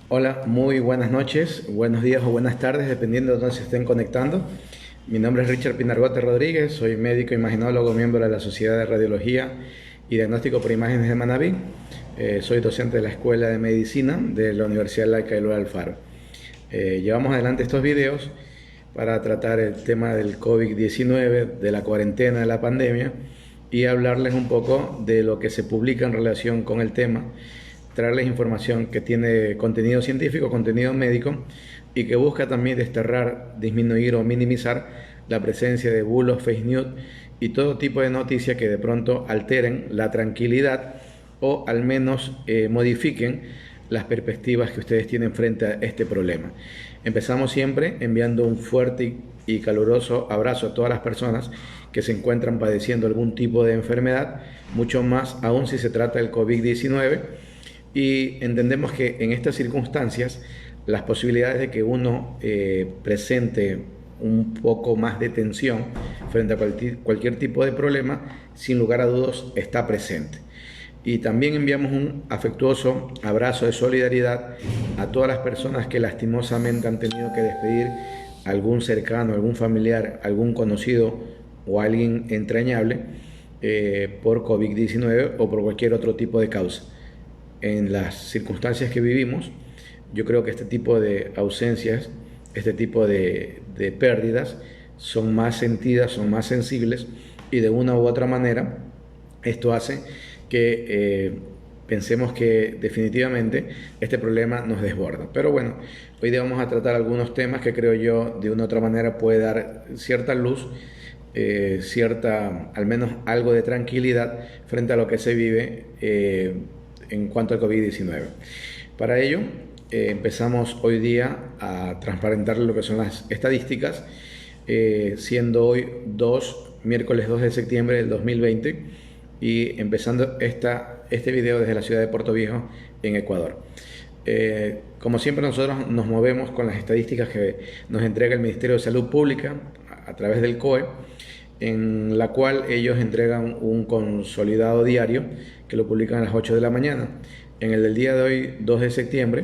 Hola, muy buenas noches, buenos días o buenas tardes, dependiendo de dónde se estén conectando. Mi nombre es Richard Pinargote Rodríguez, soy médico imaginólogo, miembro de la Sociedad de Radiología y Diagnóstico por Imágenes de Manabí. Soy docente de la Escuela de Medicina de la Universidad Laica Eloy Alfaro. Llevamos adelante estos videos para tratar el tema del COVID-19, de la cuarentena, de la pandemia y hablarles un poco de lo que se publica en relación con el tema, traerles información que tiene contenido científico, contenido médico y que busca también desterrar, disminuir o minimizar la presencia de bulos, fake news y todo tipo de noticias que de pronto alteren la tranquilidad o al menos modifiquen las perspectivas que ustedes tienen frente a este problema. Empezamos siempre enviando un fuerte y caluroso abrazo a todas las personas que se encuentran padeciendo algún tipo de enfermedad, mucho más aún si se trata del COVID-19, y entendemos que en estas circunstancias las posibilidades de que uno presente un poco más de tensión frente a cualquier tipo de problema, sin lugar a dudas, está presente. Y también enviamos un afectuoso abrazo de solidaridad a todas las personas que lastimosamente han tenido que despedir a algún cercano, algún familiar, algún conocido o alguien entrañable por COVID-19 o por cualquier otro tipo de causa. En las circunstancias que vivimos, yo creo que este tipo de ausencias, este tipo de pérdidas son más sentidas, son más sensibles y de una u otra manera esto hace que pensemos que definitivamente este problema nos desborda. Pero bueno, hoy día vamos a tratar algunos temas que creo yo de una u otra manera puede dar cierta luz, al menos algo de tranquilidad frente a lo que se vive en cuanto al COVID-19. Para ello, empezamos hoy día a transparentar lo que son las estadísticas, siendo hoy miércoles 2 de septiembre del 2020 y empezando este video desde la ciudad de Puerto Viejo, en Ecuador. Como siempre nosotros nos movemos con las estadísticas que nos entrega el Ministerio de Salud Pública a través del COE, en la cual ellos entregan un consolidado diario que lo publican a las 8 de la mañana. En el del día de hoy, 2 de septiembre,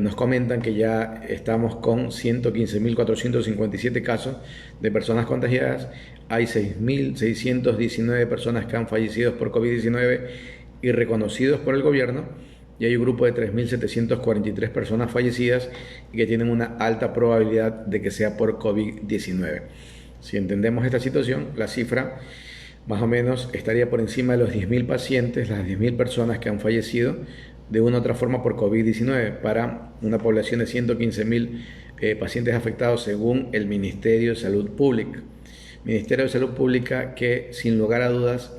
nos comentan que ya estamos con 115.457 casos de personas contagiadas. Hay 6.619 personas que han fallecido por COVID-19 y reconocidos por el gobierno. Y hay un grupo de 3.743 personas fallecidas y que tienen una alta probabilidad de que sea por COVID-19. Si entendemos esta situación, la cifra más o menos estaría por encima de los 10.000 pacientes, las 10.000 personas que han fallecido de una u otra forma por COVID-19 para una población de 115.000 pacientes afectados según el Ministerio de Salud Pública. Ministerio de Salud Pública que sin lugar a dudas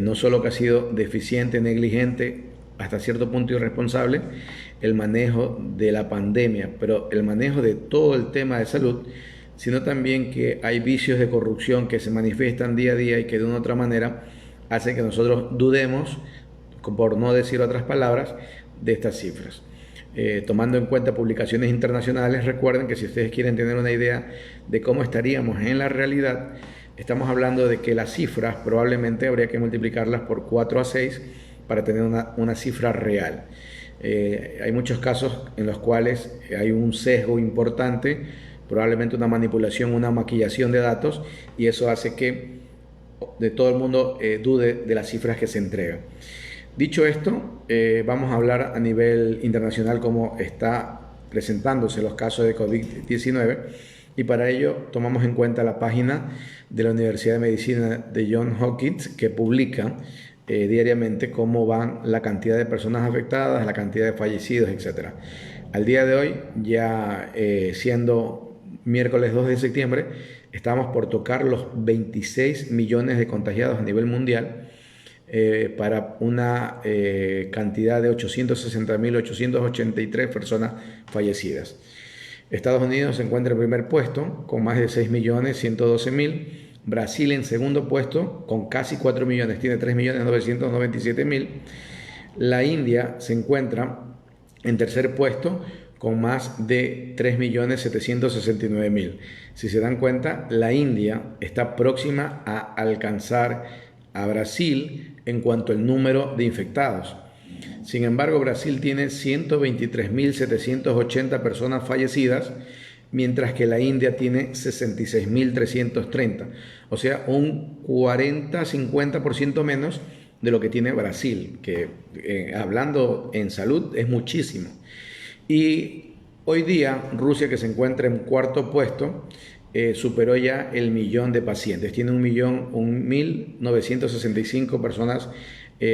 no solo que ha sido deficiente, negligente, hasta cierto punto irresponsable el manejo de la pandemia, pero el manejo de todo el tema de salud, sino también que hay vicios de corrupción que se manifiestan día a día y que de una u otra manera hacen que nosotros dudemos, por no decir otras palabras, de estas cifras. Tomando en cuenta publicaciones internacionales, recuerden que si ustedes quieren tener una idea de cómo estaríamos en la realidad, estamos hablando de que las cifras probablemente habría que multiplicarlas por 4 a 6 para tener una cifra real. Hay muchos casos en los cuales hay un sesgo importante, probablemente una manipulación, una maquillación de datos, y eso hace que de todo el mundo dude de las cifras que se entregan. Dicho esto, vamos a hablar a nivel internacional cómo está presentándose los casos de COVID-19 y para ello tomamos en cuenta la página de la Universidad de Medicina de Johns Hopkins que publica diariamente cómo van la cantidad de personas afectadas, la cantidad de fallecidos, etc. Al día de hoy, ya siendo miércoles 2 de septiembre, estamos por tocar los 26 millones de contagiados a nivel mundial, para una cantidad de 860.883 personas fallecidas. Estados Unidos se encuentra en primer puesto con más de 6.112.000. Brasil en segundo puesto con casi 4 millones, tiene 3.997.000. La India se encuentra en tercer puesto con más de 3.769.000. Si se dan cuenta, la India está próxima a alcanzar a Brasil en cuanto al número de infectados. Sin embargo, Brasil tiene 123.780 personas fallecidas, mientras que la India tiene 66.330, o sea, un 40-50% menos de lo que tiene Brasil, que hablando en salud es muchísimo. Y hoy día Rusia, que se encuentra en cuarto puesto, superó ya el millón de pacientes, tiene 1.965 personas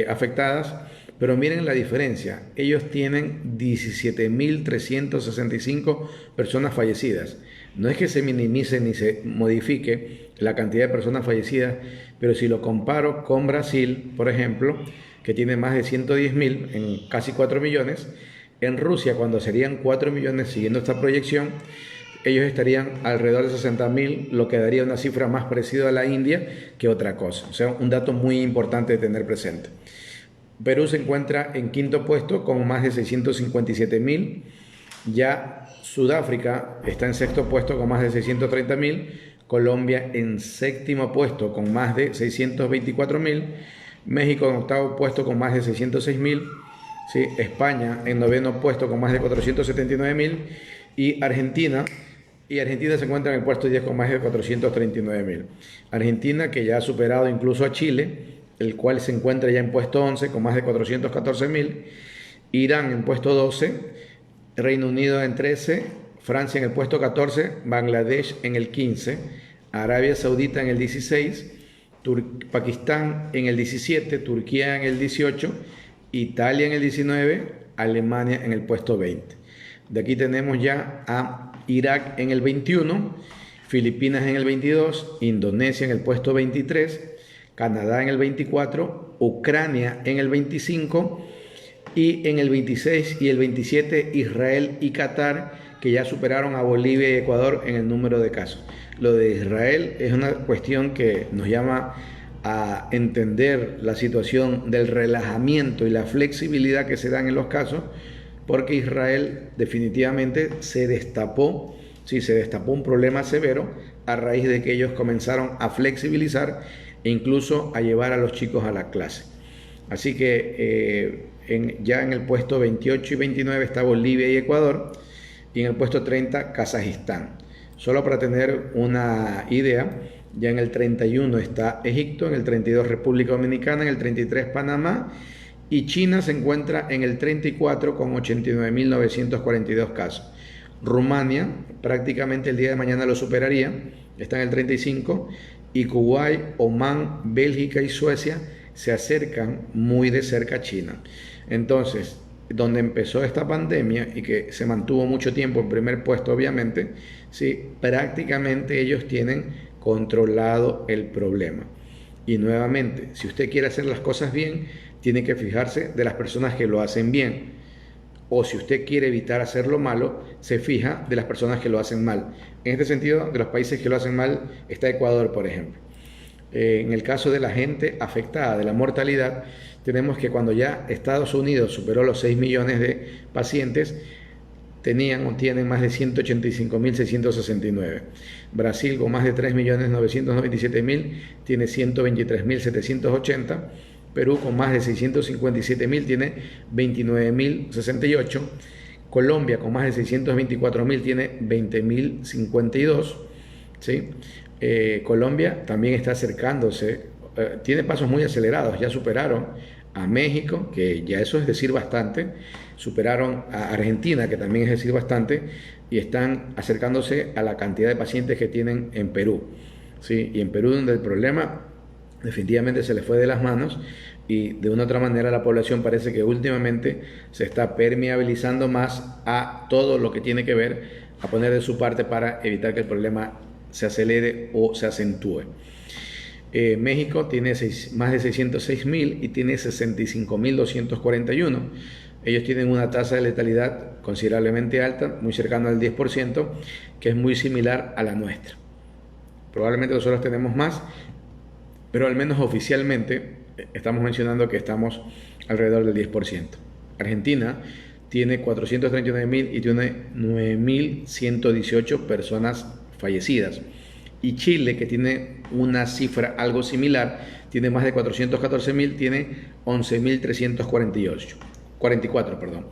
afectadas. Pero miren la diferencia, ellos tienen 17.365 personas fallecidas. No es que se minimice ni se modifique la cantidad de personas fallecidas, pero si lo comparo con Brasil, por ejemplo, que tiene más de 110.000, en casi 4 millones, en Rusia, cuando serían 4 millones siguiendo esta proyección, ellos estarían alrededor de 60.000, lo que daría una cifra más parecida a la India que otra cosa. O sea, un dato muy importante de tener presente. Perú se encuentra en quinto puesto con más de 657.000. Ya Sudáfrica está en sexto puesto con más de 630.000. Colombia en séptimo puesto con más de 624.000. México en octavo puesto con más de 606.000. ¿Sí? España en noveno puesto con más de 479.000. Y Argentina se encuentra en el puesto 10 con más de 439.000. Argentina, que ya ha superado incluso a Chile, el cual se encuentra ya en puesto 11 con más de 414.000, Irán en puesto 12, Reino Unido en 13, Francia en el puesto 14, Bangladesh en el 15, Arabia Saudita en el 16, Pakistán en el 17, Turquía en el 18, Italia en el 19, Alemania en el puesto 20. De aquí tenemos ya a Irak en el 21, Filipinas en el 22, Indonesia en el puesto 23, Canadá en el 24, Ucrania en el 25 y en el 26 y el 27 Israel y Qatar, que ya superaron a Bolivia y Ecuador en el número de casos. Lo de Israel es una cuestión que nos llama a entender la situación del relajamiento y la flexibilidad que se dan en los casos, porque Israel definitivamente se destapó un problema severo a raíz de que ellos comenzaron a flexibilizar e incluso a llevar a los chicos a la clase. Así que ya en el puesto 28 y 29 está Bolivia y Ecuador, y en el puesto 30 Kazajistán. Solo para tener una idea, ya en el 31 está Egipto, en el 32 República Dominicana, en el 33 Panamá, y China se encuentra en el 34 con 89.942 casos. Rumania prácticamente el día de mañana lo superaría, está en el 35, y Kuwait, Omán, Bélgica y Suecia se acercan muy de cerca a China. Entonces, donde empezó esta pandemia y que se mantuvo mucho tiempo en primer puesto, obviamente, sí, prácticamente ellos tienen controlado el problema. Y nuevamente, si usted quiere hacer las cosas bien, tiene que fijarse de las personas que lo hacen bien. O si usted quiere evitar hacer lo malo, se fija de las personas que lo hacen mal. En este sentido, de los países que lo hacen mal está Ecuador, por ejemplo. En el caso de la gente afectada de la mortalidad, tenemos que cuando ya Estados Unidos superó los 6 millones de pacientes, tenían o tienen más de 185.669. Brasil, con más de 3.997.000, tiene 123.780. Perú, con más de 657.000, tiene 29.068. Colombia, con más de 624.000, tiene 20.052. ¿Sí? Colombia también está acercándose, tiene pasos muy acelerados, ya superaron a México, que ya eso es decir bastante, superaron a Argentina, que también es decir bastante, y están acercándose a la cantidad de pacientes que tienen en Perú. ¿Sí? Y en Perú, donde el problema definitivamente se les fue de las manos, y de una u otra manera la población parece que últimamente se está permeabilizando más a todo lo que tiene que ver a poner de su parte para evitar que el problema se acelere o se acentúe. México tiene más de 606.000 y tiene 65.241. Ellos tienen una tasa de letalidad considerablemente alta, muy cercana al 10%, que es muy similar a la nuestra. Probablemente nosotros tenemos más, pero al menos oficialmente estamos mencionando que estamos alrededor del 10%. Argentina tiene 439.000 y tiene 9.118 personas fallecidas. Y Chile, que tiene una cifra algo similar, tiene más de 414.000, tiene 11.348, 44, perdón.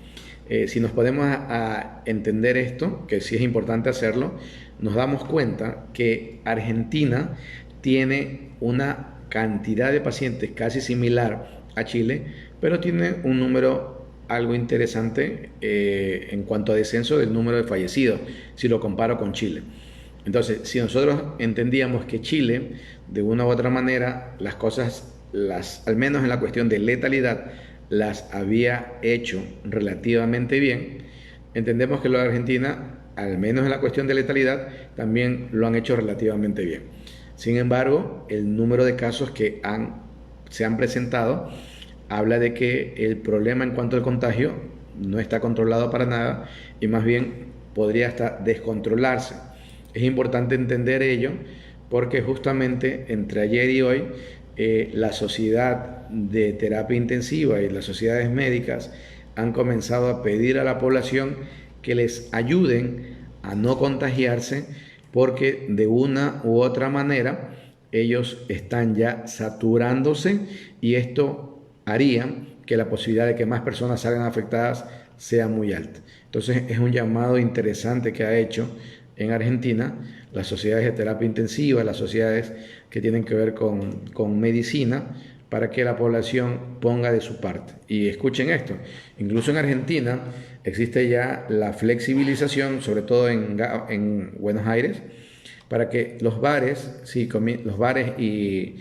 Si nos podemos a entender esto, que sí es importante hacerlo, nos damos cuenta que Argentina tiene una cantidad de pacientes casi similar a Chile, pero tiene un número algo interesante en cuanto a descenso del número de fallecidos, si lo comparo con Chile. Entonces, si nosotros entendíamos que Chile, de una u otra manera, las cosas, al menos en la cuestión de letalidad, las había hecho relativamente bien, entendemos que lo de Argentina, al menos en la cuestión de letalidad, también lo han hecho relativamente bien. Sin embargo, el número de casos que se han presentado habla de que el problema en cuanto al contagio no está controlado para nada y más bien podría hasta descontrolarse. Es importante entender ello porque justamente entre ayer y hoy la sociedad de terapia intensiva y las sociedades médicas han comenzado a pedir a la población que les ayuden a no contagiarse porque de una u otra manera ellos están ya saturándose y esto haría que la posibilidad de que más personas salgan afectadas sea muy alta. Entonces es un llamado interesante que ha hecho en Argentina las sociedades de terapia intensiva, las sociedades que tienen que ver con medicina, para que la población ponga de su parte. Y escuchen esto, incluso en Argentina existe ya la flexibilización, sobre todo en Buenos Aires, para que los bares, los bares y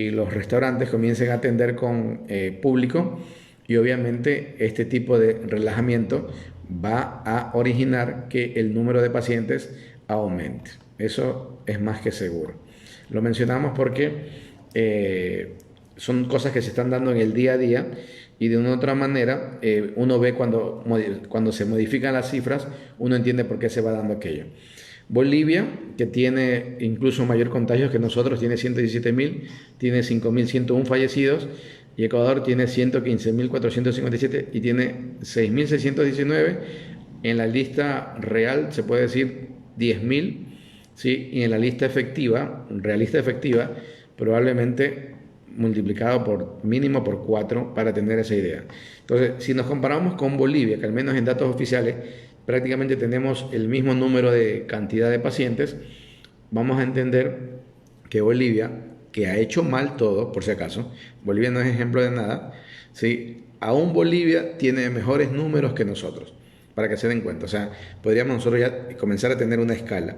los restaurantes comiencen a atender con público y obviamente este tipo de relajamiento va a originar que el número de pacientes aumente. Eso es más que seguro. Lo mencionamos porque son cosas que se están dando en el día a día y de una u otra manera uno ve cuando se modifican las cifras, uno entiende por qué se va dando aquello. Bolivia, que tiene incluso mayor contagio que nosotros, tiene 117.000, tiene 5.101 fallecidos, y Ecuador tiene 115.457 y tiene 6.619. En la lista real se puede decir 10.000, ¿sí? Y en la lista efectiva, realista efectiva, probablemente multiplicado por mínimo por 4 para tener esa idea. Entonces, si nos comparamos con Bolivia, que al menos en datos oficiales prácticamente tenemos el mismo número de cantidad de pacientes, vamos a entender que Bolivia, que ha hecho mal todo, por si acaso, Bolivia no es ejemplo de nada, ¿sí? Aún Bolivia tiene mejores números que nosotros, para que se den cuenta. O sea, podríamos nosotros ya comenzar a tener una escala.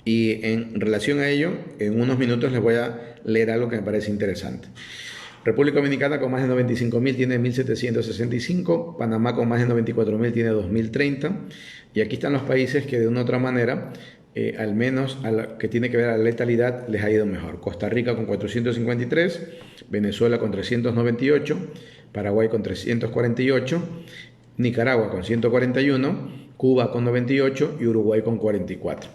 Y en relación a ello, en unos minutos les voy a leer algo que me parece interesante. República Dominicana con más de 95.000 tiene 1.765, Panamá con más de 94.000 tiene 2.030, y aquí están los países que de una u otra manera, al menos a lo que tiene que ver a la letalidad, les ha ido mejor. Costa Rica con 453, Venezuela con 398, Paraguay con 348, Nicaragua con 141, Cuba con 98 y Uruguay con 44.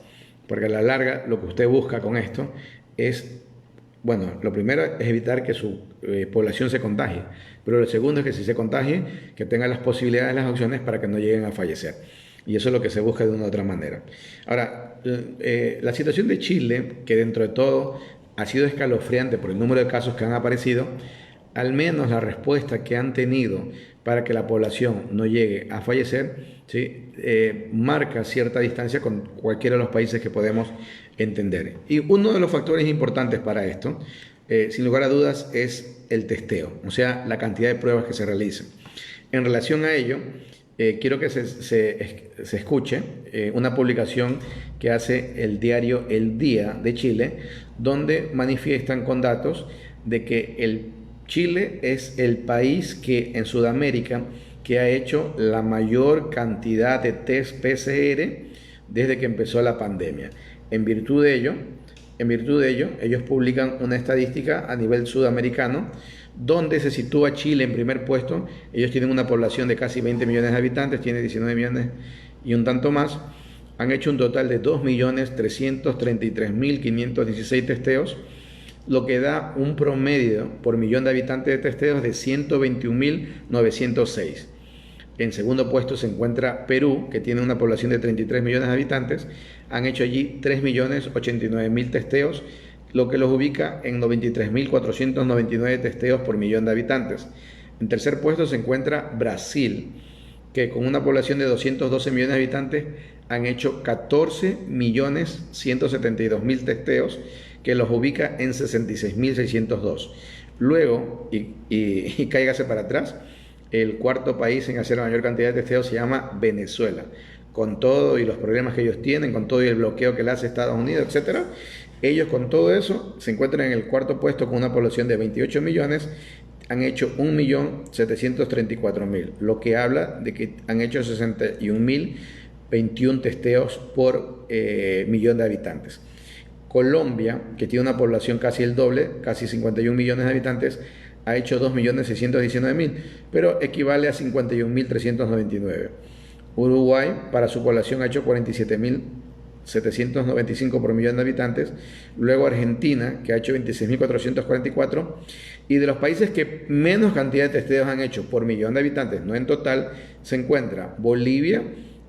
Porque a la larga lo que usted busca con esto es, bueno, lo primero es evitar que su población se contagie, pero lo segundo es que si se contagie, que tenga las posibilidades, las opciones para que no lleguen a fallecer. Y eso es lo que se busca de una u otra manera. Ahora, la situación de Chile, que dentro de todo ha sido escalofriante por el número de casos que han aparecido, al menos la respuesta que han tenido para que la población no llegue a fallecer, ¿sí? Marca cierta distancia con cualquiera de los países que podemos entender. Y uno de los factores importantes para esto, sin lugar a dudas, es el testeo, o sea, la cantidad de pruebas que se realizan. En relación a ello, quiero que se escuche una publicación que hace el diario El Día de Chile, donde manifiestan con datos de que Chile es el país que en Sudamérica que ha hecho la mayor cantidad de test PCR desde que empezó la pandemia. En virtud de ello, ellos publican una estadística a nivel sudamericano donde se sitúa Chile en primer puesto. Ellos tienen una población de casi 20 millones de habitantes, tiene 19 millones y un tanto más. Han hecho un total de 2.333.516 testeos, lo que da un promedio por millón de habitantes de testeos de 121.906. En segundo puesto se encuentra Perú, que tiene una población de 33 millones de habitantes, han hecho allí 3.089.000 testeos, lo que los ubica en 93.499 testeos por millón de habitantes. En tercer puesto se encuentra Brasil, que con una población de 212 millones de habitantes han hecho 14.172.000 testeos, que los ubica en 66.602. Luego, y cáigase para atrás, el cuarto país en hacer la mayor cantidad de testeos se llama Venezuela. Con todo y los problemas que ellos tienen, con todo y el bloqueo que le hace Estados Unidos, etcétera, ellos con todo eso se encuentran en el cuarto puesto con una población de 28 millones, han hecho 1.734.000, lo que habla de que han hecho 61.021 testeos por millón de habitantes. Colombia, que tiene una población casi el doble, casi 51 millones de habitantes, ha hecho 2.619.000, pero equivale a 51.399. Uruguay, para su población, ha hecho 47.795 por millón de habitantes. Luego Argentina, que ha hecho 26.444. Y de los países que menos cantidad de testeos han hecho por millón de habitantes, no en total, se encuentra Bolivia,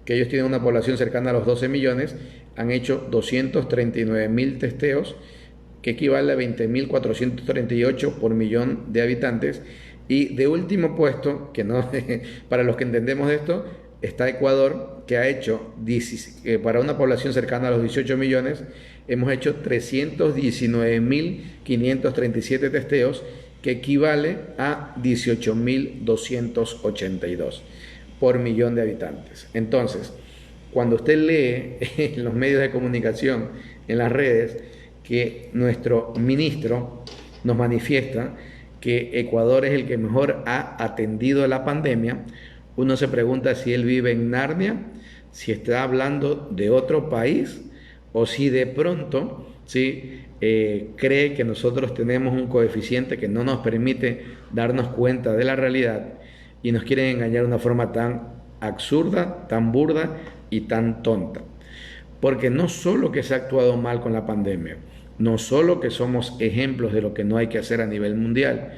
que ellos tienen una población cercana a los 12 millones, han hecho 239.000 testeos, que equivale a 20.438 por millón de habitantes. Y de último puesto, que no, para los que entendemos de esto, está Ecuador, que ha hecho, para una población cercana a los 18 millones, hemos hecho 319.537 testeos, que equivale a 18.282 por millón de habitantes. Entonces, cuando usted lee en los medios de comunicación, en las redes, que nuestro ministro nos manifiesta que Ecuador es el que mejor ha atendido la pandemia, uno se pregunta si él vive en Narnia, si está hablando de otro país o si de pronto cree que nosotros tenemos un coeficiente que no nos permite darnos cuenta de la realidad y nos quieren engañar de una forma tan absurda, tan burda y tan tonta. Porque no solo que se ha actuado mal con la pandemia, no solo que somos ejemplos de lo que no hay que hacer a nivel mundial,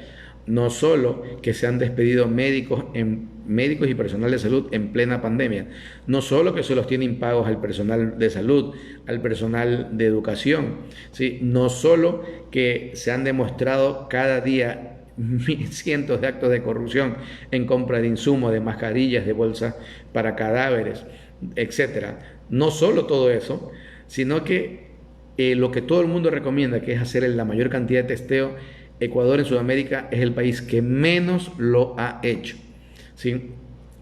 no solo que se han despedido médicos y personal de salud en plena pandemia, no solo que se los tiene impagos al personal de salud, al personal de educación, ¿sí? No solo que se han demostrado cada día cientos de actos de corrupción en compra de insumos, de mascarillas, de bolsas para cadáveres, etcétera. No solo todo eso, sino que lo que todo el mundo recomienda, que es hacer la mayor cantidad de testeo, Ecuador en Sudamérica es el país que menos lo ha hecho, ¿sí?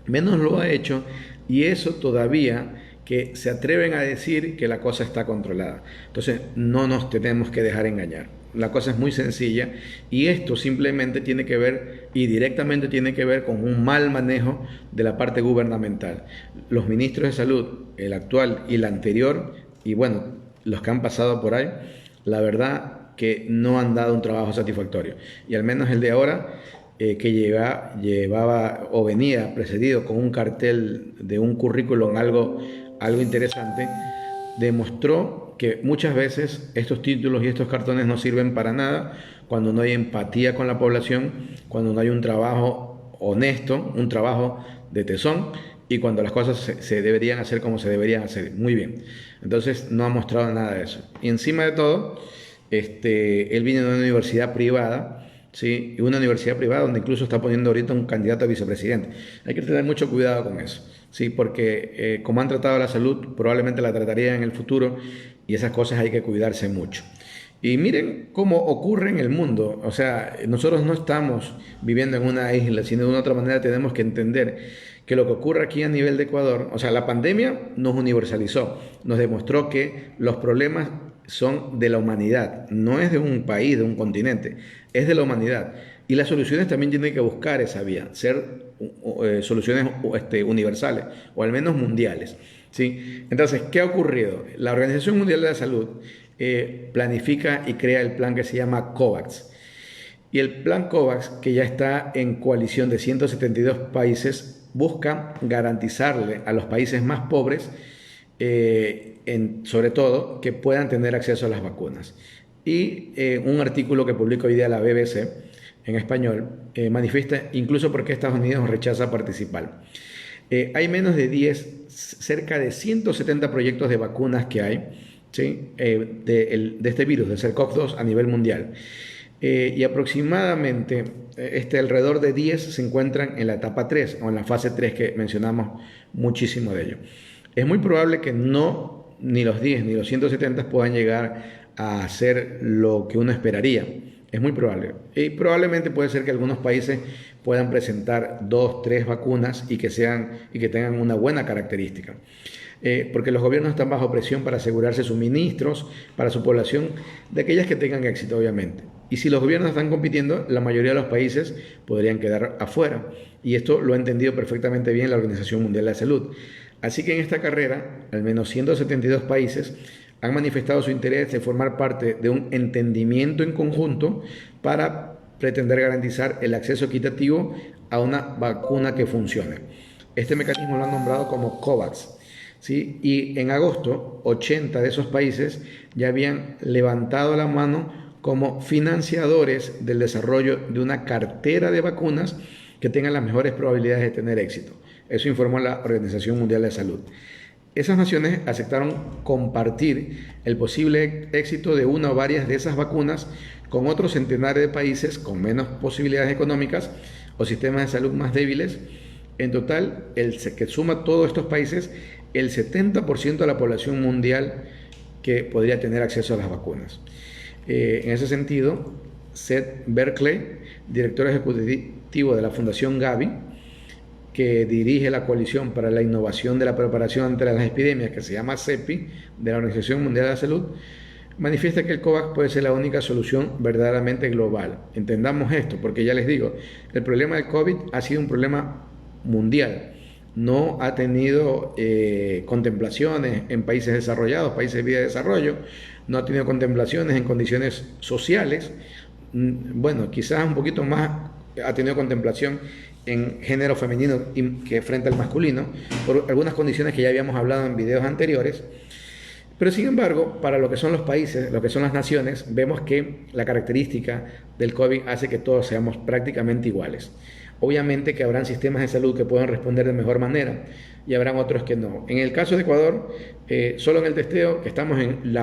Menos lo ha hecho, y eso todavía que se atreven a decir que la cosa está controlada. Entonces no nos tenemos que dejar engañar. La cosa es muy sencilla y esto simplemente tiene que ver y directamente tiene que ver con un mal manejo de la parte gubernamental. Los ministros de salud, el actual y el anterior, y bueno, los que han pasado por ahí, la verdad que no han dado un trabajo satisfactorio. Y al menos el de ahora, que llevaba o venía precedido con un cartel de un currículum algo interesante, demostró que muchas veces estos títulos y estos cartones no sirven para nada cuando no hay empatía con la población, cuando no hay un trabajo honesto, un trabajo de tesón, y cuando las cosas se deberían hacer como se deberían hacer. Muy bien. Entonces no ha mostrado nada de eso. Y encima de todo, él viene de una universidad privada, ¿sí? Y una universidad privada donde incluso está poniendo ahorita un candidato a vicepresidente. Hay que tener mucho cuidado con eso, ¿sí? Porque como han tratado la salud, probablemente la tratarían en el futuro, y esas cosas hay que cuidarse mucho. Y miren cómo ocurre en el mundo. O sea, nosotros no estamos viviendo en una isla, sino de una otra manera tenemos que entender que lo que ocurre aquí a nivel de Ecuador, o sea, la pandemia nos universalizó, nos demostró que los problemas son de la humanidad, no es de un país, de un continente, es de la humanidad. Y las soluciones también tienen que buscar esa vía, ser soluciones universales o al menos mundiales, ¿sí? Entonces, ¿qué ha ocurrido? La Organización Mundial de la Salud planifica y crea el plan que se llama COVAX. Y el plan COVAX, que ya está en coalición de 172 países, busca garantizarle a los países más pobres, sobre todo, que puedan tener acceso a las vacunas. Y un artículo que publica hoy día la BBC en español manifiesta incluso por qué Estados Unidos rechaza participar. Hay menos de 10, cerca de 170 proyectos de vacunas que hay, ¿sí? De este virus, del SARS-CoV-2 a nivel mundial. Y aproximadamente alrededor de 10 se encuentran en la etapa 3 o en la fase 3 que mencionamos muchísimo de ello. Es muy probable que ni los 10 ni los 170 puedan llegar a hacer lo que uno esperaría. Es muy probable. Y probablemente puede ser que algunos países puedan presentar 2, 3 vacunas y que tengan una buena característica. Porque los gobiernos están bajo presión para asegurarse suministros para su población, de aquellas que tengan éxito, obviamente. Y si los gobiernos están compitiendo, la mayoría de los países podrían quedar afuera. Y esto lo ha entendido perfectamente bien la Organización Mundial de la Salud. Así que en esta carrera, al menos 172 países han manifestado su interés de formar parte de un entendimiento en conjunto para pretender garantizar el acceso equitativo a una vacuna que funcione. Este mecanismo lo han nombrado como COVAX, ¿sí? Y en agosto, 80 de esos países ya habían levantado la mano como financiadores del desarrollo de una cartera de vacunas que tengan las mejores probabilidades de tener éxito. Eso informó la Organización Mundial de la Salud. Esas naciones aceptaron compartir el posible éxito de una o varias de esas vacunas con otros centenares de países con menos posibilidades económicas o sistemas de salud más débiles. En total, que suma todos estos países, el 70% de la población mundial que podría tener acceso a las vacunas. En ese sentido, Seth Berkley, director ejecutivo de la Fundación Gavi, que dirige la Coalición para la Innovación de la Preparación ante las Epidemias, que se llama CEPI, de la Organización Mundial de la Salud, manifiesta que el COVAX puede ser la única solución verdaderamente global. Entendamos esto, porque ya les digo, el problema del COVID ha sido un problema mundial. No ha tenido contemplaciones en países desarrollados, países de vía de desarrollo, no ha tenido contemplaciones en condiciones sociales. Bueno, quizás un poquito más ha tenido contemplación en género femenino que frente al masculino, por algunas condiciones que ya habíamos hablado en videos anteriores. Pero sin embargo, para lo que son los países, lo que son las naciones, vemos que la característica del COVID hace que todos seamos prácticamente iguales. Obviamente que habrán sistemas de salud que puedan responder de mejor manera y habrán otros que no. En el caso de Ecuador, solo en el testeo, que estamos en el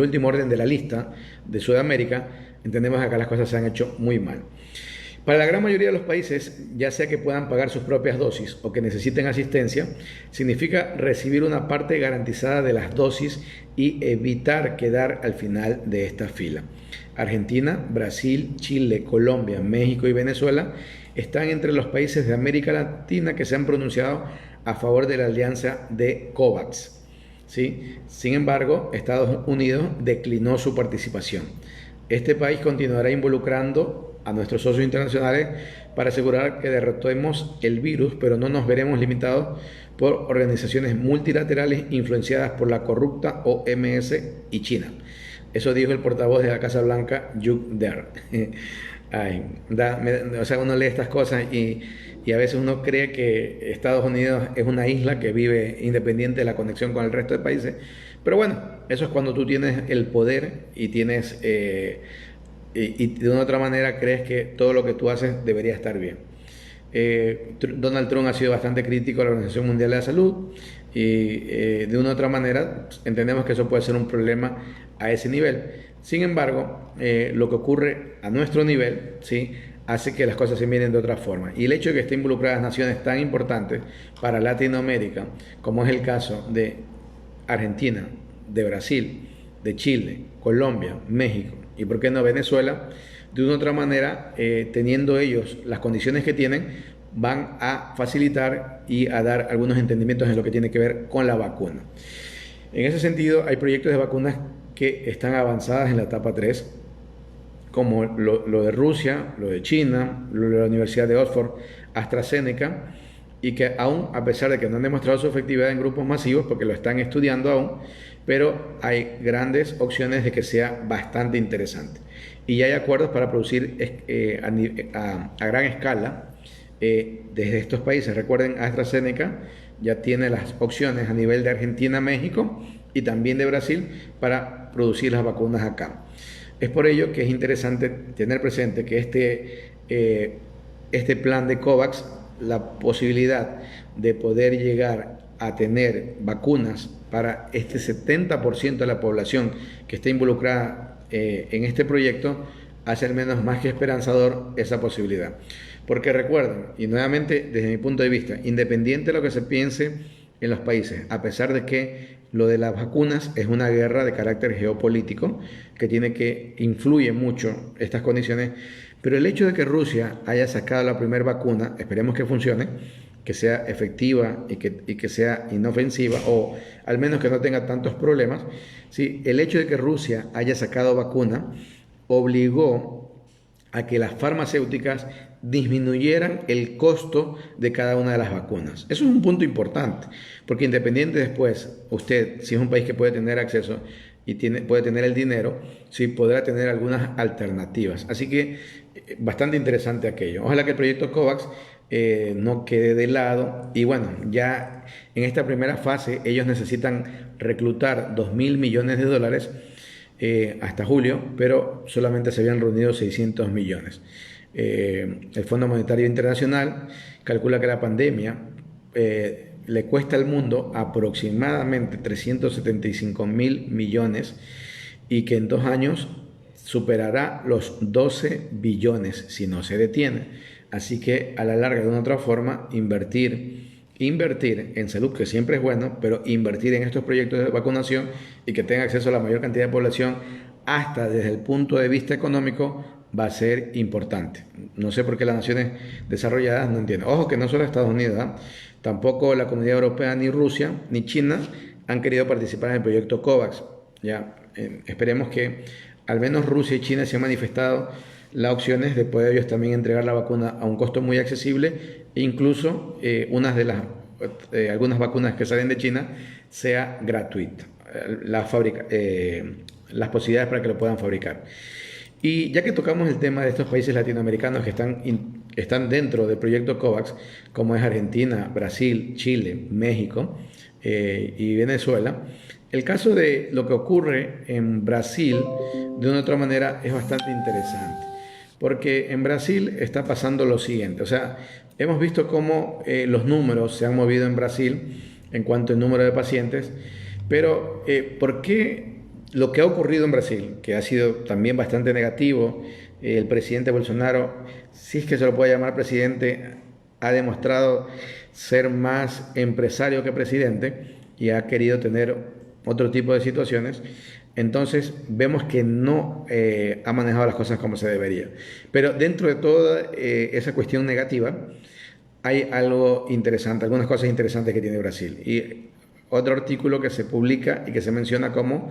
último orden de la lista de Sudamérica, entendemos que acá las cosas se han hecho muy mal. Para la gran mayoría de los países, ya sea que puedan pagar sus propias dosis o que necesiten asistencia, significa recibir una parte garantizada de las dosis y evitar quedar al final de esta fila. Argentina, Brasil, Chile, Colombia, México y Venezuela están entre los países de América Latina que se han pronunciado a favor de la alianza de COVAX, ¿sí? Sin embargo, Estados Unidos declinó su participación. Este país continuará involucrando a nuestros socios internacionales para asegurar que derrotemos el virus, pero no nos veremos limitados por organizaciones multilaterales influenciadas por la corrupta OMS y China. Eso dijo el portavoz de la Casa Blanca, Hugh Dare. Uno lee estas cosas y a veces uno cree que Estados Unidos es una isla que vive independiente de la conexión con el resto de países. Pero bueno, eso es cuando tú tienes el poder y tienes y de una otra manera crees que todo lo que tú haces debería estar bien. Donald Trump ha sido bastante crítico a la Organización Mundial de la Salud y de una u otra manera entendemos que eso puede ser un problema a ese nivel. Sin embargo, lo que ocurre a nuestro nivel, ¿sí?, hace que las cosas se miren de otra forma. Y el hecho de que estén involucradas naciones tan importantes para Latinoamérica, como es el caso de Argentina, de Brasil, de Chile, Colombia, México y por qué no Venezuela, de una u otra manera, teniendo ellos las condiciones que tienen, van a facilitar y a dar algunos entendimientos en lo que tiene que ver con la vacuna. En ese sentido, hay proyectos de vacunas que están avanzadas en la etapa 3, como lo de Rusia, lo de China, lo de la Universidad de Oxford, AstraZeneca, y que aún, a pesar de que no han demostrado su efectividad en grupos masivos, porque lo están estudiando aún, pero hay grandes opciones de que sea bastante interesante. Y ya hay acuerdos para producir a gran escala desde estos países. Recuerden, AstraZeneca ya tiene las opciones a nivel de Argentina, México y también de Brasil para producir las vacunas acá. Es por ello que es interesante tener presente que este plan de COVAX la posibilidad de poder llegar a tener vacunas para este 70% de la población que está involucrada en este proyecto, hace al menos más que esperanzador esa posibilidad. Porque recuerden, y nuevamente desde mi punto de vista, independiente de lo que se piense en los países, a pesar de que lo de las vacunas es una guerra de carácter geopolítico que influye mucho estas condiciones, pero el hecho de que Rusia haya sacado la primera vacuna, esperemos que funcione, que sea efectiva y que sea inofensiva, o al menos que no tenga tantos problemas, ¿sí? El hecho de que Rusia haya sacado vacuna obligó a que las farmacéuticas disminuyeran el costo de cada una de las vacunas. Eso es un punto importante, porque independiente después, usted, si es un país que puede tener acceso y puede tener el dinero, sí podrá tener algunas alternativas. Así que bastante interesante aquello. Ojalá que el proyecto COVAX no quede de lado. Y bueno, ya en esta primera fase ellos necesitan reclutar 2.000 millones de dólares hasta julio, pero solamente se habían reunido 600 millones. El Fondo Monetario Internacional calcula que la pandemia le cuesta al mundo aproximadamente 375.000 millones y que en 2 años superará los 12 billones si no se detiene. Así que a la larga, de una u otra forma, invertir en salud, que siempre es bueno, pero invertir en estos proyectos de vacunación y que tenga acceso a la mayor cantidad de población, hasta desde el punto de vista económico, va a ser importante. No sé por qué las naciones desarrolladas no entienden. Ojo que no solo Estados Unidos, ¿eh? Tampoco la Comunidad Europea, ni Rusia, ni China han querido participar en el proyecto COVAX. Ya, esperemos que al menos Rusia y China se han manifestado las opciones de poder ellos también entregar la vacuna a un costo muy accesible, e incluso algunas vacunas que salen de China sea gratuita las posibilidades para que lo puedan fabricar. Y ya que tocamos el tema de estos países latinoamericanos que están dentro del proyecto COVAX, como es Argentina, Brasil, Chile, México y Venezuela, el caso de lo que ocurre en Brasil, de una u otra manera, es bastante interesante. Porque en Brasil está pasando lo siguiente, o sea, hemos visto cómo los números se han movido en Brasil en cuanto al número de pacientes, pero ¿por qué lo que ha ocurrido en Brasil, que ha sido también bastante negativo? El presidente Bolsonaro, si es que se lo puede llamar presidente, ha demostrado ser más empresario que presidente y ha querido tener otro tipo de situaciones. Entonces vemos que no ha manejado las cosas como se debería. Pero dentro de toda esa cuestión negativa hay algo interesante, algunas cosas interesantes que tiene Brasil. Y otro artículo que se publica y que se menciona como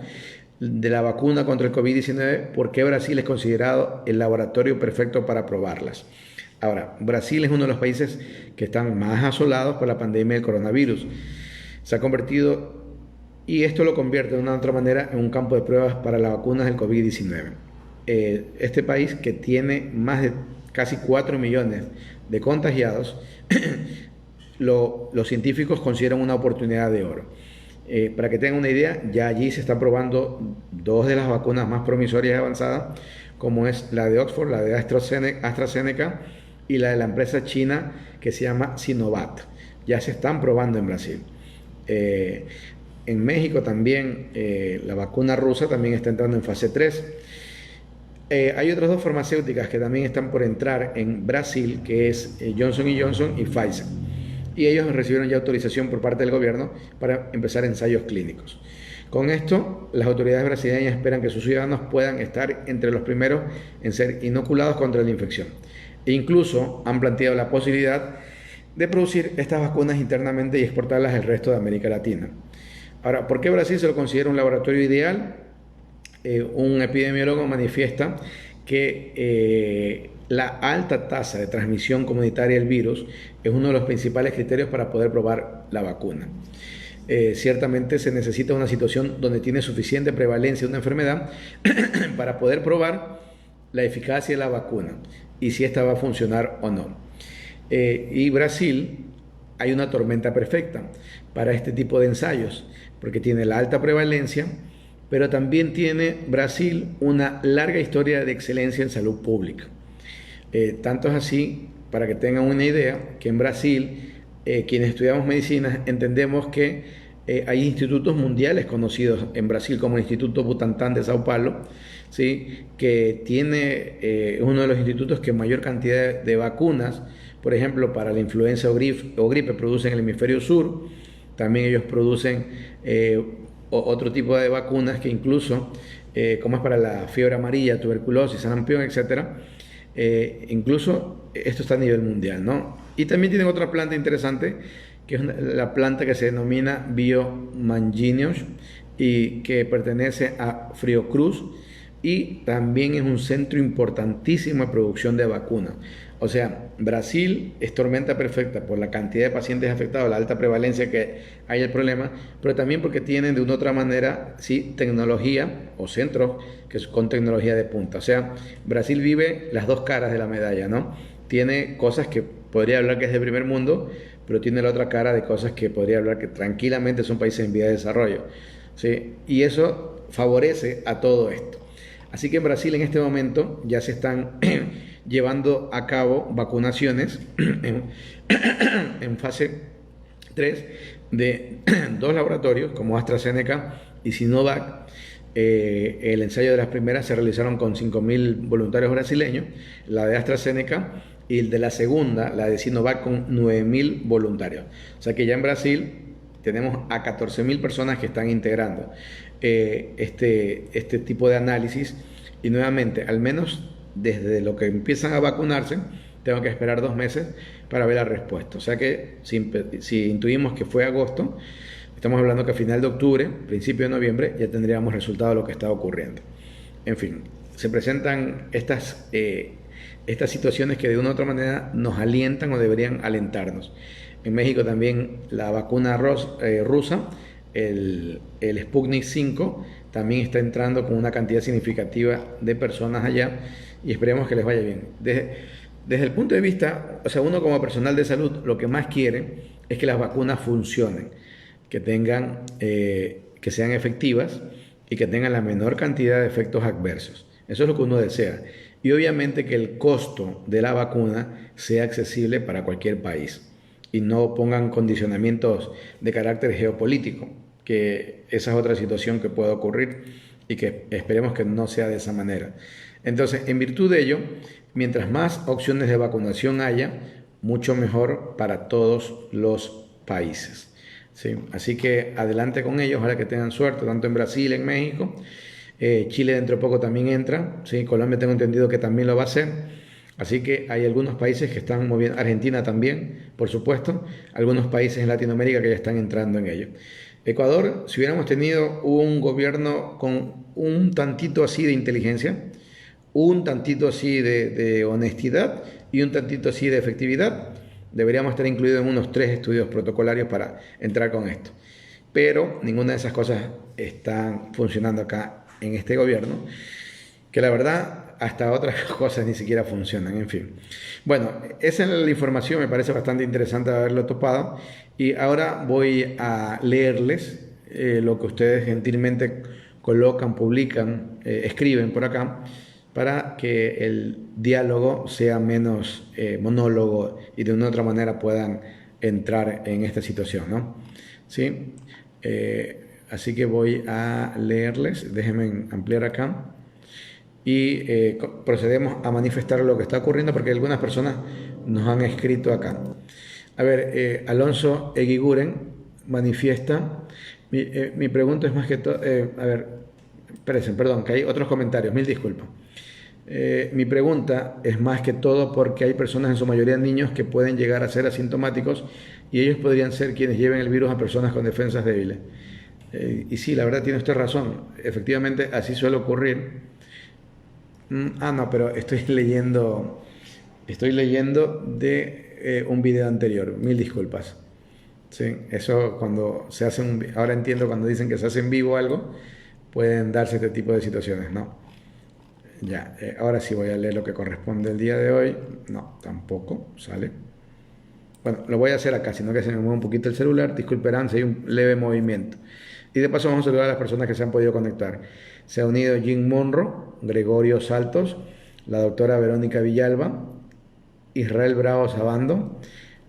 de la vacuna contra el COVID-19, por qué Brasil es considerado el laboratorio perfecto para probarlas. Ahora, Brasil es uno de los países que están más asolados por la pandemia del coronavirus. Se ha convertido, y esto lo convierte de una u otra manera, en un campo de pruebas para las vacunas del COVID-19. Este país, que tiene más de casi 4 millones de contagiados, los científicos consideran una oportunidad de oro. Para que tengan una idea, ya allí se están probando 2 de las vacunas más promisorias y avanzadas, como es la de Oxford, la de AstraZeneca y la de la empresa china que se llama Sinovac. Ya se están probando en Brasil. En México también la vacuna rusa también está entrando en fase 3. Hay otras 2 farmacéuticas que también están por entrar en Brasil, que es Johnson & Johnson y Pfizer. Y ellos recibieron ya autorización por parte del gobierno para empezar ensayos clínicos. Con esto, las autoridades brasileñas esperan que sus ciudadanos puedan estar entre los primeros en ser inoculados contra la infección. E incluso han planteado la posibilidad de producir estas vacunas internamente y exportarlas al resto de América Latina. Ahora, ¿por qué Brasil se lo considera un laboratorio ideal? Un epidemiólogo manifiesta que la alta tasa de transmisión comunitaria del virus es uno de los principales criterios para poder probar la vacuna. Ciertamente se necesita una situación donde tiene suficiente prevalencia de una enfermedad para poder probar la eficacia de la vacuna y si esta va a funcionar o no. Y Brasil, hay una tormenta perfecta para este tipo de ensayos, porque tiene la alta prevalencia, pero también tiene Brasil una larga historia de excelencia en salud pública. Tanto es así para que tengan una idea, que en Brasil, quienes estudiamos medicina, entendemos que hay institutos mundiales conocidos en Brasil, como el Instituto Butantan de Sao Paulo, ¿sí? Que tiene uno de los institutos que mayor cantidad de vacunas, por ejemplo, para la influenza o gripe, producen en el hemisferio sur. También ellos producen otro tipo de vacunas que incluso, como es para la fiebre amarilla, tuberculosis, sarampión, etcétera, incluso esto está a nivel mundial, ¿no? Y también tienen otra planta interesante, que es la planta que se denomina Biomanginius y que pertenece a Fiocruz, y también es un centro importantísimo de producción de vacunas. O sea, Brasil es tormenta perfecta por la cantidad de pacientes afectados, la alta prevalencia que hay el problema, pero también porque tienen de una u otra manera, sí, tecnología o centros con tecnología de punta. O sea, Brasil vive las dos caras de la medalla, ¿no? Tiene cosas que podría hablar que es de primer mundo, pero tiene la otra cara de cosas que podría hablar que tranquilamente son países en vía de desarrollo, ¿sí? Y eso favorece a todo esto. Así que en Brasil en este momento ya se están llevando a cabo vacunaciones en fase 3 de dos laboratorios como AstraZeneca y Sinovac. El ensayo de las primeras se realizaron con 5.000 voluntarios brasileños, la de AstraZeneca, y el de la segunda, la de Sinovac, con 9.000 voluntarios. O sea que ya en Brasil tenemos a 14.000 personas que están integrando este tipo de análisis, y nuevamente, al menos desde lo que empiezan a vacunarse, tengo que esperar 2 meses para ver la respuesta. O sea que si intuimos que fue agosto, estamos hablando que a final de octubre, principio de noviembre, ya tendríamos resultado de lo que está ocurriendo. En fin, se presentan estas situaciones que de una u otra manera nos alientan o deberían alentarnos. En México también la vacuna rusa, el Sputnik 5, también está entrando con una cantidad significativa de personas allá, y esperemos que les vaya bien. Desde el punto de vista, o sea, uno como personal de salud lo que más quiere es que las vacunas funcionen, que sean efectivas y que tengan la menor cantidad de efectos adversos. Eso es lo que uno desea. Y obviamente que el costo de la vacuna sea accesible para cualquier país y no pongan condicionamientos de carácter geopolítico, que esa es otra situación que puede ocurrir y que esperemos que no sea de esa manera. Entonces, en virtud de ello, mientras más opciones de vacunación haya, mucho mejor para todos los países, ¿sí? Así que adelante con ellos, ojalá que tengan suerte, tanto en Brasil, en México. Chile dentro de poco también entra, ¿sí? Colombia tengo entendido que también lo va a hacer. Así que hay algunos países que están moviendo, Argentina también, por supuesto, algunos países en Latinoamérica que ya están entrando en ello. Ecuador, si hubiéramos tenido un gobierno con un tantito así de inteligencia, un tantito así de honestidad y un tantito así de efectividad, deberíamos estar incluidos en unos 3 estudios protocolarios para entrar con esto. Pero ninguna de esas cosas están funcionando acá en este gobierno, que la verdad hasta otras cosas ni siquiera funcionan, en fin. Bueno, esa es la información, me parece bastante interesante haberlo topado, y ahora voy a leerles lo que ustedes gentilmente colocan, publican, escriben por acá, para que el diálogo sea menos monólogo y de una otra manera puedan entrar en esta situación, ¿no? ¿Sí? Así que voy a leerles, déjenme ampliar acá, y procedemos a manifestar lo que está ocurriendo, porque algunas personas nos han escrito acá. A ver, Alonso Eguiguren manifiesta, mi pregunta es más que todo, a ver, espérense, perdón, que hay otros comentarios, mil disculpas. Mi pregunta es más que todo porque hay personas, en su mayoría niños, que pueden llegar a ser asintomáticos, y ellos podrían ser quienes lleven el virus a personas con defensas débiles. Y sí, la verdad tiene usted razón, efectivamente así suele ocurrir. No, pero estoy leyendo de un video anterior, mil disculpas. Sí, eso cuando se hace ahora entiendo cuando dicen que se hace en vivo algo, pueden darse este tipo de situaciones, ¿no? Ya, ahora sí voy a leer lo que corresponde el día de hoy. No, tampoco sale. Bueno, lo voy a hacer acá, sino que se me mueve un poquito el celular, disculparán si hay un leve movimiento. Y de paso vamos a saludar a las personas que se han podido conectar. Se ha unido Jim Monroe, Gregorio Saltos, la doctora Verónica Villalba, Israel Bravo Sabando,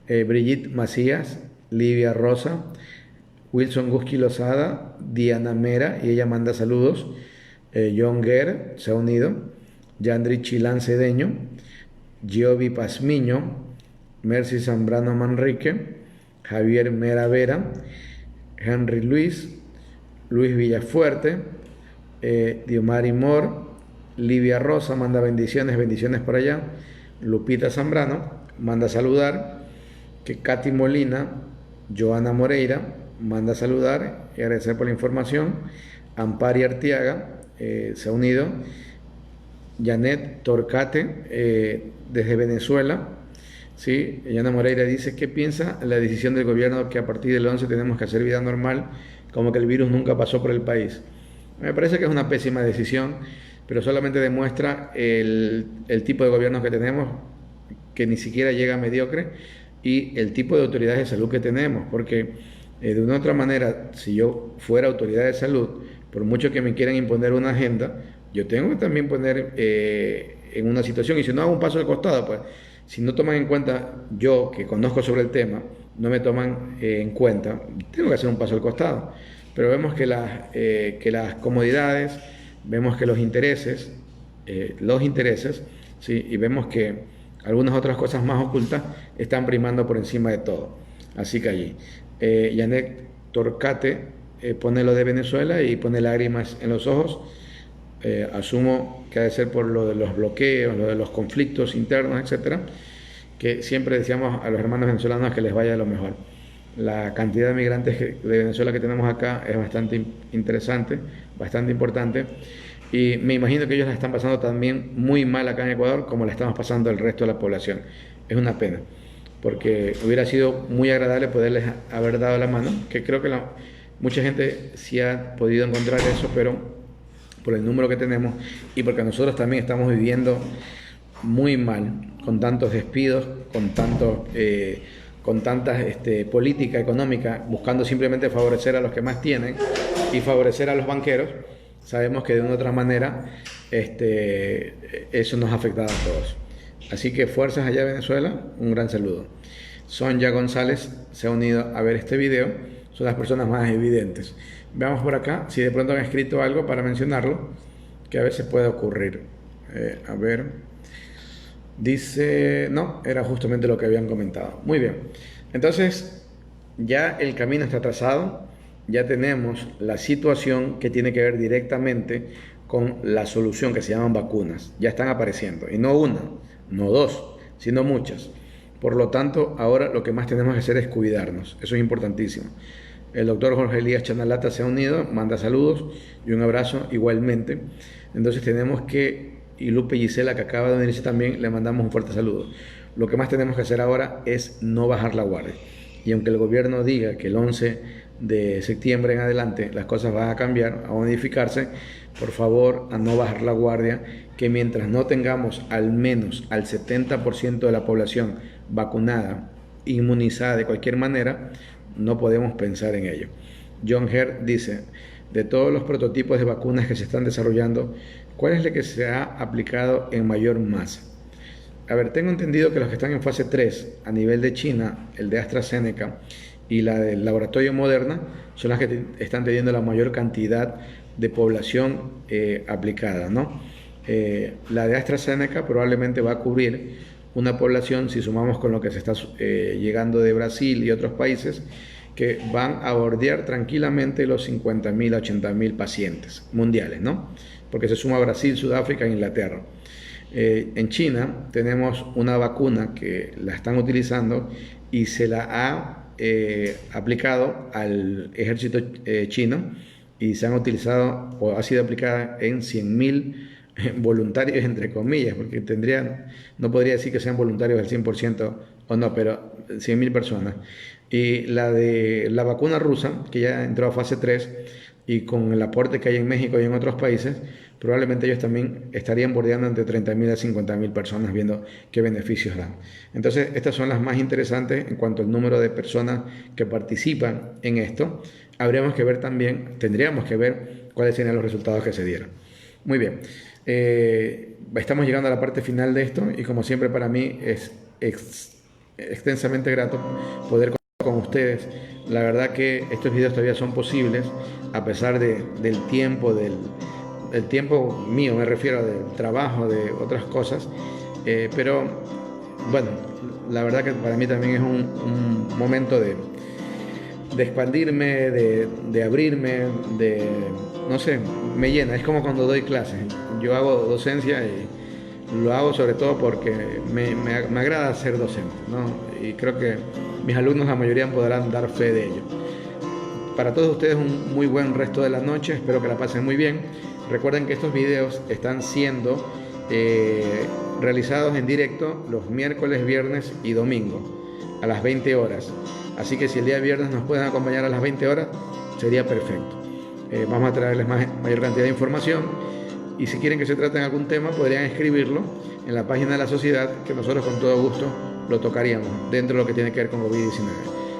Brigitte Macías, Livia Rosa, Wilson Gusky Lozada, Diana Mera, y ella manda saludos, John Guerre se ha unido, Yandri Chilán Cedeño, Giovi Pazmiño, Mercy Zambrano Manrique, Javier Mera Vera, Henry Luis, Luis Villafuerte, Diomari Mor, Livia Rosa manda bendiciones, bendiciones por allá, Lupita Zambrano manda saludar, que Katy Molina, Joana Moreira manda saludar y agradecer por la información, Ampari Artiaga se ha unido, Janet Torcate desde Venezuela, ¿sí? Joana Moreira dice, ¿qué piensa la decisión del gobierno que a partir del 11 tenemos que hacer vida normal, como que el virus nunca pasó por el país? Me parece que es una pésima decisión, pero solamente demuestra el tipo de gobierno que tenemos, que ni siquiera llega a mediocre, y el tipo de autoridades de salud que tenemos, porque de una u otra manera, si yo fuera autoridad de salud, por mucho que me quieran imponer una agenda, yo tengo que también poner en una situación, y si no hago un paso al costado, pues si no toman en cuenta, yo que conozco sobre el tema, no me toman en cuenta, tengo que hacer un paso al costado. Pero vemos que las comodidades, vemos que los intereses, ¿sí? Y vemos que algunas otras cosas más ocultas están primando por encima de todo. Así que allí, Janet Torcate pone lo de Venezuela y pone lágrimas en los ojos. Asumo que ha de ser por lo de los bloqueos, lo de los conflictos internos, etcétera, que siempre decíamos a los hermanos venezolanos que les vaya lo mejor. La cantidad de migrantes de Venezuela que tenemos acá es bastante interesante, bastante importante, y me imagino que ellos la están pasando también muy mal acá en Ecuador, como la estamos pasando el resto de la población. Es una pena, porque hubiera sido muy agradable poderles haber dado la mano, que creo que mucha gente sí ha podido encontrar eso, pero por el número que tenemos y porque nosotros también estamos viviendo muy mal, con tantos despidos, con tantas política económica, buscando simplemente favorecer a los que más tienen y favorecer a los banqueros. Sabemos que de una u otra manera eso nos ha afectado a todos. Así que fuerzas allá de Venezuela, un gran saludo. Sonia González se ha unido a ver este video, son las personas más evidentes. Veamos por acá si de pronto han escrito algo para mencionarlo, que a veces puede ocurrir. A ver, dice, no, era justamente lo que habían comentado. Muy bien, entonces ya el camino está trazado, ya tenemos la situación que tiene que ver directamente con la solución que se llaman vacunas. Ya están apareciendo, y no una, no dos, sino muchas. Por lo tanto, ahora lo que más tenemos que hacer es cuidarnos, eso es importantísimo. El doctor Jorge Elías Chanalata se ha unido, manda saludos y un abrazo igualmente. Entonces tenemos que, y Lupe Gisela, que acaba de unirse también, le mandamos un fuerte saludo. Lo que más tenemos que hacer ahora es no bajar la guardia. Y aunque el gobierno diga que el 11 de septiembre en adelante las cosas van a cambiar, a modificarse, por favor, a no bajar la guardia, que mientras no tengamos al menos al 70% de la población vacunada, inmunizada de cualquier manera, no podemos pensar en ello. John Herr dice, de todos los prototipos de vacunas que se están desarrollando, ¿cuál es la que se ha aplicado en mayor masa? A ver, tengo entendido que los que están en fase 3 a nivel de China, el de AstraZeneca y la del laboratorio Moderna, son las que están teniendo la mayor cantidad de población aplicada, ¿no? La de AstraZeneca probablemente va a cubrir una población, si sumamos con lo que se está llegando de Brasil y otros países, que van a bordear tranquilamente los 50.000 a 80.000 pacientes mundiales, ¿no? Porque se suma Brasil, Sudáfrica e Inglaterra. En China tenemos una vacuna que la están utilizando y se la ha aplicado al ejército chino, y se han utilizado o ha sido aplicada en 100.000 voluntarios, entre comillas, porque no podría decir que sean voluntarios al 100% o no, pero 100.000 personas. Y la vacuna rusa, que ya entró a fase 3, y con el aporte que hay en México y en otros países, probablemente ellos también estarían bordeando entre 30.000 a 50.000 personas, viendo qué beneficios dan. Entonces, estas son las más interesantes en cuanto al número de personas que participan en esto. Tendríamos que ver cuáles serían los resultados que se dieron. Muy bien, estamos llegando a la parte final de esto, y como siempre para mí es extensamente grato poder contar con ustedes. La verdad que estos videos todavía son posibles a pesar del tiempo, del tiempo mío, me refiero del trabajo, de otras cosas, pero bueno, la verdad que para mí también es un momento de expandirme, de abrirme, no sé, me llena. Es como cuando doy clases. Yo hago docencia y lo hago sobre todo porque me agrada ser docente, ¿no? Y creo que mis alumnos, la mayoría, podrán dar fe de ello. Para todos ustedes un muy buen resto de la noche, espero que la pasen muy bien. Recuerden que estos videos están siendo realizados en directo los miércoles, viernes y domingo a las 20 horas. Así que si el día viernes nos pueden acompañar a las 20 horas, sería perfecto. Vamos a traerles mayor cantidad de información y si quieren que se trate en algún tema, podrían escribirlo en la página de la sociedad, que nosotros con todo gusto lo tocaríamos dentro de lo que tiene que ver con COVID-19.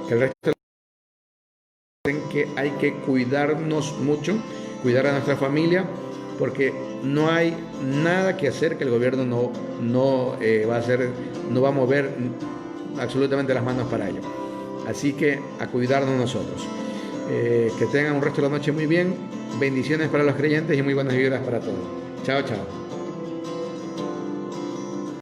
Que el resto que hay que cuidarnos mucho, cuidar a nuestra familia, porque no hay nada que hacer que el gobierno no va a mover absolutamente las manos para ello. Así que a cuidarnos nosotros. Que tengan un resto de la noche muy bien. Bendiciones para los creyentes y muy buenas vibras para todos. Chao, chao.